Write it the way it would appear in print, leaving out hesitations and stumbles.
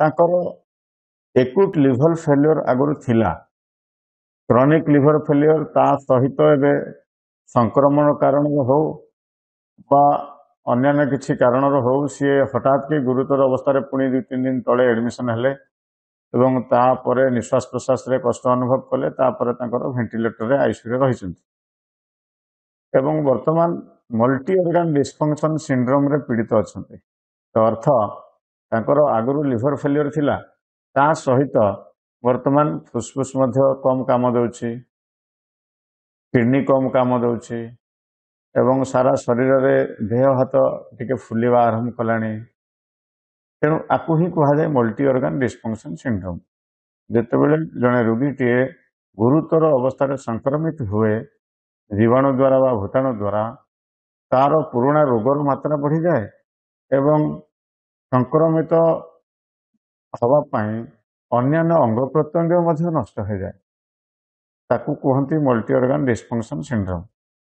ତାଙ୍କର ଏକୁଟ liver failure ଆଗରୁ ଥିଲା। କ୍ରନିକ ଲିଭର ଫେଲିଓର ତା ସହିତ ଏବେ ସଂକ୍ରମଣ କାରଣରୁ ହଉ ବା ଅନ୍ୟାନ୍ୟ କିଛି କାରଣରୁ ହଉ ସିଏ ହଠାତ୍ କି ଗୁରୁତର ଅବସ୍ଥାରେ ପୁଣି 2-3 ଦିନ ତଳେ ଆଡମିସନ ହେଲେ ଏବଂ ତାପରେ ନିଶ୍ୱାସ ପ୍ରଶ୍ୱାସରେ କଷ୍ଟ ଅନୁଭବ କଲେ। ତାପରେ ତାଙ୍କର ଭେଣ୍ଟିଲେଟରରେ ଆଇସିୟୁରେ ରହିଛନ୍ତି ଏବଂ ବର୍ତ୍ତମାନ ମଲ୍ଟି ଅର୍ଗାନ ଡିସଫଙ୍କସନ ସିଣ୍ଡ୍ରୋମରେ ପୀଡ଼ିତ ଅଛନ୍ତି। ତ ଅର୍ଥ ତାଙ୍କର ଆଗରୁ ଲିଭର ଫେଲିଓର ଥିଲା, ତା ସହିତ ବର୍ତ୍ତମାନ ଫୁସଫୁସ ମଧ୍ୟ କମ୍ କାମ ଦେଉଛି, କିଡନୀ କମ୍ କାମ ଦେଉଛି ଏବଂ ସାରା ଶରୀରରେ ଦେହ ହାତ ଟିକେ ଫୁଲିବା ଆରମ୍ଭ କଲାଣି। ତେଣୁ ଆକୁ ହିଁ କୁହାଯାଏ ମଲ୍ଟି ଅର୍ଗାନ ଡିସଫଙ୍କସନ ସିଣ୍ଡ୍ରୋମ। ଯେତେବେଳେ ଜଣେ ରୋଗୀଟିଏ ଗୁରୁତର ଅବସ୍ଥାରେ ସଂକ୍ରମିତ ହୁଏ ଜୀବାଣୁ ଦ୍ୱାରା ବା ଭୂତାଣୁ ଦ୍ୱାରା, ତାର ପୁରୁଣା ରୋଗର ମାତ୍ରା ବଢ଼ିଯାଏ ଏବଂ ସଂକ୍ରମିତ ହେବା ପାଇଁ ଅନ୍ୟାନ୍ୟ ଅଙ୍ଗ ପ୍ରତ୍ୟଙ୍ଗ ମଧ୍ୟ ନଷ୍ଟ ହୋଇଯାଏ। ତାକୁ କୁହନ୍ତି ମଲ୍ଟି ଅର୍ଗାନ ଡିସଫଙ୍କସନ ସିଣ୍ଡ୍ରୋମ।